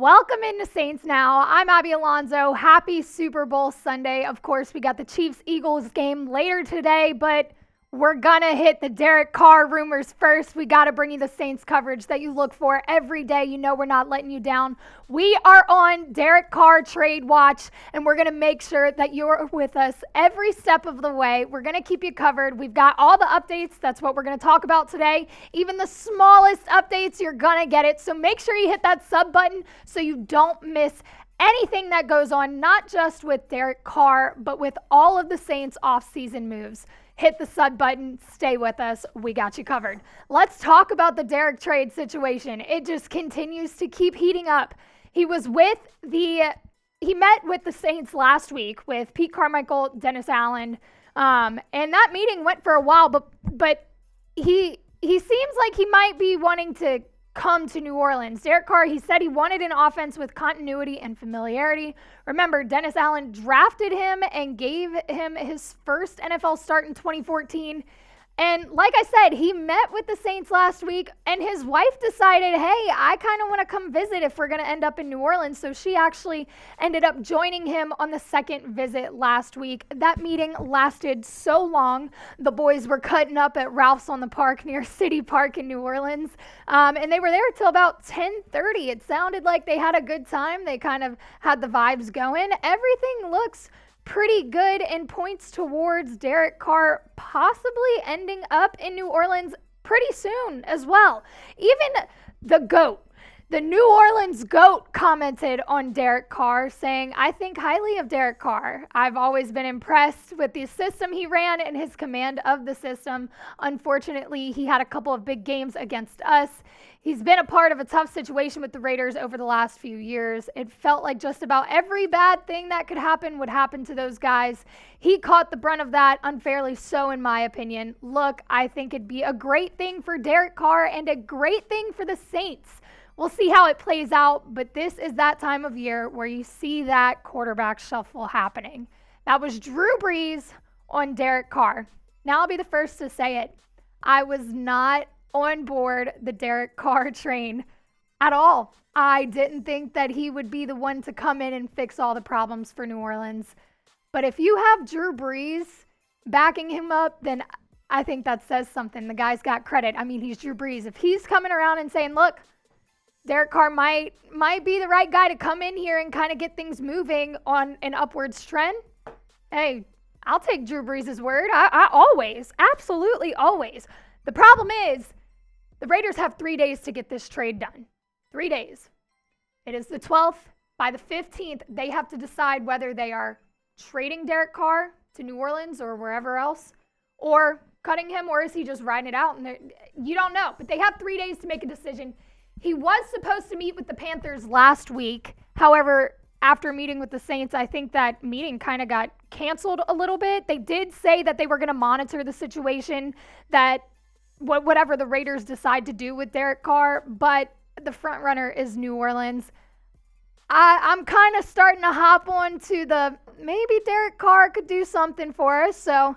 Welcome into Saints Now. I'm Abby Alonso. Happy Super Bowl Sunday. Of course, we got the Chiefs-Eagles game later today, but we're going to hit the Derek Carr rumors first. We got to bring you the Saints coverage that you look for every day. You know we're not letting you down. We are on Derek Carr trade watch, and we're going to make sure that you're with us every step of the way. We're going to keep you covered. We've got all the updates. That's what we're going to talk about today. Even the smallest updates, you're going to get it. So make sure you hit that sub button so you don't miss anything that goes on, not just with Derek Carr, but with all of the Saints offseason moves. Hit the sub button, stay with us, we got you covered. Let's talk about the Derek trade situation. It just continues to keep heating up. He met with the Saints last week with Pete Carmichael, Dennis Allen, and that meeting went for a while, but he seems like he might be wanting to come to New Orleans. Derek Carr, he said he wanted an offense with continuity and familiarity. Remember, Dennis Allen drafted him and gave him his first NFL start in 2014. And like I said, he met with the Saints last week, and his wife decided, hey, I kind of want to come visit if we're going to end up in New Orleans. So she actually ended up joining him on the second visit last week. That meeting lasted so long. The boys were cutting up at Ralph's on the Park near City Park in New Orleans. And they were there till about 10:30. It sounded like they had a good time. They kind of had the vibes going. Everything looks pretty good and points towards Derek Carr possibly ending up in New Orleans pretty soon as well. Even the GOAT, the New Orleans GOAT, commented on Derek Carr saying, I think highly of Derek Carr. I've always been impressed with the system he ran and his command of the system. Unfortunately, he had a couple of big games against us. He's been a part of a tough situation with the Raiders over the last few years. It felt like just about every bad thing that could happen would happen to those guys. He caught the brunt of that, unfairly so in my opinion. Look, I think it'd be a great thing for Derek Carr and a great thing for the Saints. We'll see how it plays out, but this is that time of year where you see that quarterback shuffle happening. That was Drew Brees on Derek Carr. Now I'll be the first to say it. I was not on board the Derek Carr train at all. I didn't think that he would be the one to come in and fix all the problems for New Orleans. But if you have Drew Brees backing him up, then I think that says something. The guy's got credit. I mean, he's Drew Brees. If he's coming around and saying, look, Derek Carr might be the right guy to come in here and kind of get things moving on an upwards trend, hey, I'll take Drew Brees' word. I always, absolutely always. The problem is, the Raiders have 3 days to get this trade done. 3 days. It is the 12th. By the 15th, they have to decide whether they are trading Derek Carr to New Orleans or wherever else, or cutting him, or is he just riding it out? And you don't know. But they have 3 days to make a decision. He was supposed to meet with the Panthers last week. However, after meeting with the Saints, I think that meeting kind of got canceled a little bit. They did say that they were going to monitor the situation, that whatever the Raiders decide to do with Derek Carr, but the front runner is New Orleans. I'm kind of starting to hop on to the maybe Derek Carr could do something for us. So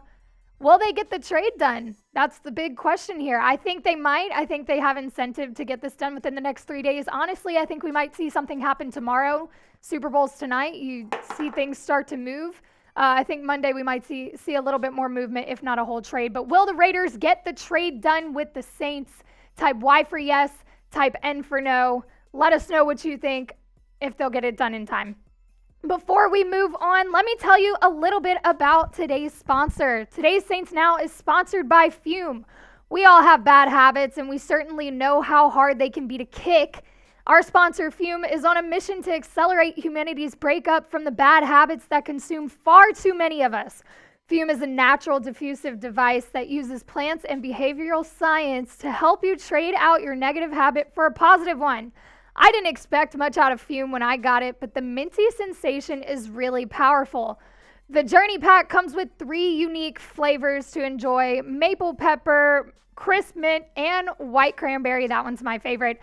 will they get the trade done? That's the big question here. I think they might. I think they have incentive to get this done within the next 3 days. Honestly, I think we might see something happen tomorrow. Super Bowl's tonight. You see things start to move. I think Monday we might see a little bit more movement, if not a whole trade. But will the Raiders get the trade done with the Saints? Type Y for yes, type N for no. Let us know what you think, if they'll get it done in time. Before we move on, let me tell you a little bit about today's sponsor. Today's Saints Now is sponsored by Fume. We all have bad habits, and we certainly know how hard they can be to kick. Our sponsor, Fume, is on a mission to accelerate humanity's breakup from the bad habits that consume far too many of us. Fume is a natural diffusive device that uses plants and behavioral science to help you trade out your negative habit for a positive one. I didn't expect much out of Fume when I got it, but the minty sensation is really powerful. The Journey Pack comes with 3 unique flavors to enjoy: maple pepper, crisp mint, and white cranberry. That one's my favorite.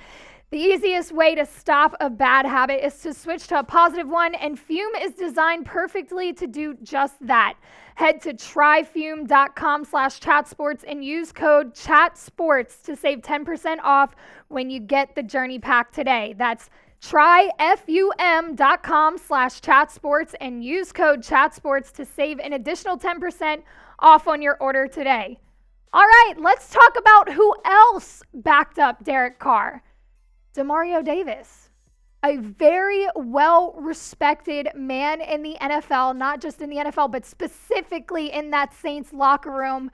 The easiest way to stop a bad habit is to switch to a positive one, and Fume is designed perfectly to do just that. Head to tryfume.com/chatsports and use code CHATSPORTS to save 10% off when you get the Journey Pack today. That's Try fum.com/chatsports and use code chatsports to save an additional 10% off on your order today. All right, let's talk about who else backed up Derek Carr. Demario Davis, a very well-respected man in the NFL, not just in the NFL, but specifically in that Saints locker room.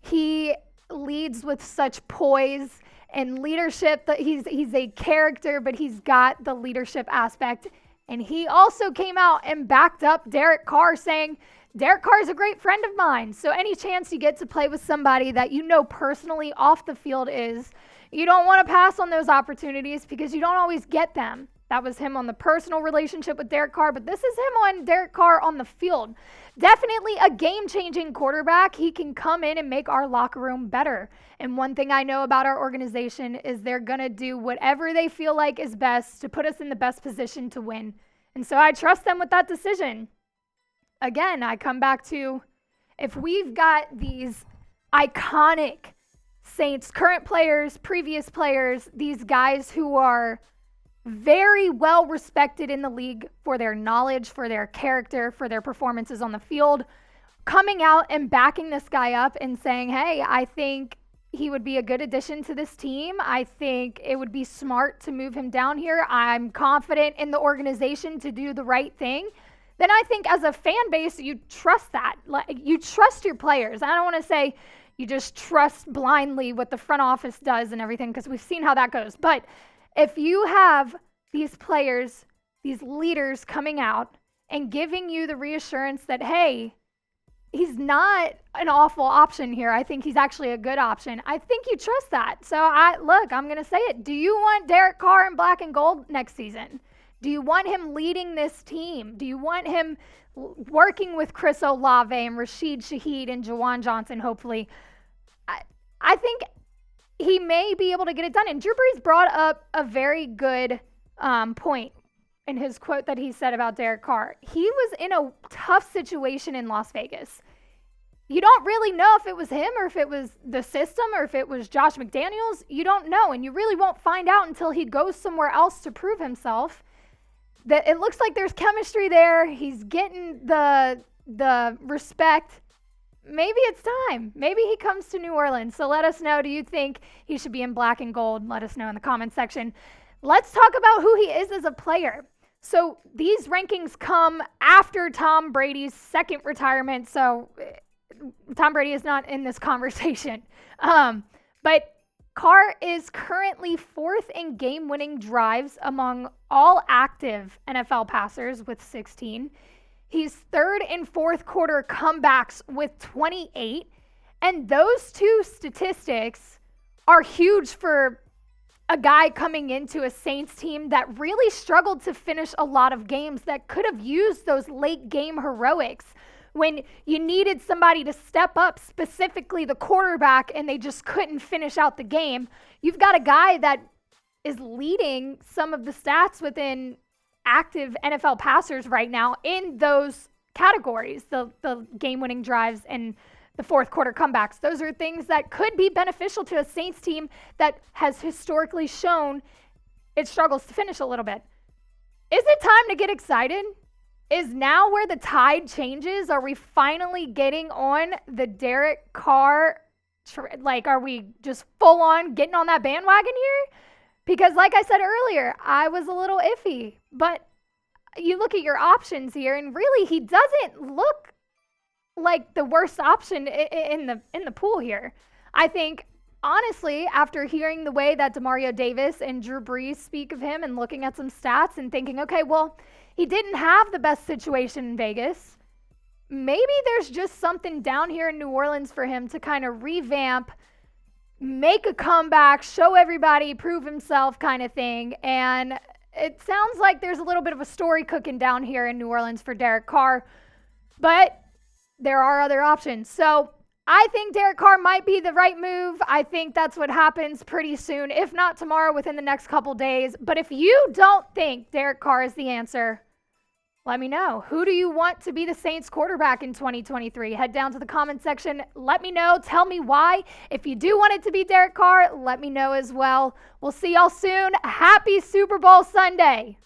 He leads with such poise and leadership. That he's a character, but he's got the leadership aspect. And he also came out and backed up Derek Carr, saying, Derek Carr is a great friend of mine. So any chance you get to play with somebody that you know personally off the field you don't want to pass on those opportunities because you don't always get them. That was him on the personal relationship with Derek Carr, but this is him on Derek Carr on the field. Definitely a game-changing quarterback. He can come in and make our locker room better. And one thing I know about our organization is they're going to do whatever they feel like is best to put us in the best position to win. And so I trust them with that decision. Again, I come back to, if we've got these iconic Saints, current players, previous players, these guys who are very well respected in the league for their knowledge, for their character, for their performances on the field, coming out and backing this guy up and saying, hey, I think he would be a good addition to this team. I think it would be smart to move him down here. I'm confident in the organization to do the right thing. Then I think as a fan base, you trust that. You trust your players. I don't want to say you just trust blindly what the front office does and everything, because we've seen how that goes. But if you have these players, these leaders coming out and giving you the reassurance that, hey, he's not an awful option here. I think he's actually a good option. I think you trust that. So I'm going to say it. Do you want Derek Carr in black and gold next season? Do you want him leading this team? Do you want him working with Chris Olave and Rashid Shaheed and Jawan Johnson, hopefully? I think he may be able to get it done. And Drew Brees brought up a very good point in his quote that he said about Derek Carr. He was in a tough situation in Las Vegas. You don't really know if it was him or if it was the system or if it was Josh McDaniels. You don't know, and you really won't find out until he goes somewhere else to prove himself. That it looks like there's chemistry there. He's getting the respect. Maybe it's time. Maybe he comes to New Orleans. So let us know. Do you think he should be in black and gold? Let us know in the comments section. Let's talk about who he is as a player. So these rankings come after Tom Brady's second retirement. So Tom Brady is not in this conversation. But Carr is currently fourth in game-winning drives among all active NFL passers with 16. He's third in fourth quarter comebacks with 28. And those two statistics are huge for a guy coming into a Saints team that really struggled to finish a lot of games, that could have used those late game heroics when you needed somebody to step up, specifically the quarterback, and they just couldn't finish out the game. You've got a guy that is leading some of the stats within active NFL passers right now in those categories, the game-winning drives and the fourth quarter comebacks. Those are things that could be beneficial to a Saints team that has historically shown it struggles to finish a little bit. Is it time to get excited? Is now where the tide changes? Are we finally getting on the Derek Carr? Are we just full on getting on that bandwagon here? Because like I said earlier, I was a little iffy. But you look at your options here, and really he doesn't look like the worst option in the pool here. I think, honestly, after hearing the way that Demario Davis and Drew Brees speak of him and looking at some stats and thinking, okay, well, he didn't have the best situation in Vegas. Maybe there's just something down here in New Orleans for him to kind of revamp, make a comeback, show everybody, prove himself kind of thing. And it sounds like there's a little bit of a story cooking down here in New Orleans for Derek Carr. But there are other options. So I think Derek Carr might be the right move. I think that's what happens pretty soon, if not tomorrow, within the next couple days. But if you don't think Derek Carr is the answer, Let me know. Who do you want to be the Saints quarterback in 2023? Head down to the comment section. Let me know. Tell me why. If you do want it to be Derek Carr, let me know as well. We'll see y'all soon. Happy Super Bowl Sunday.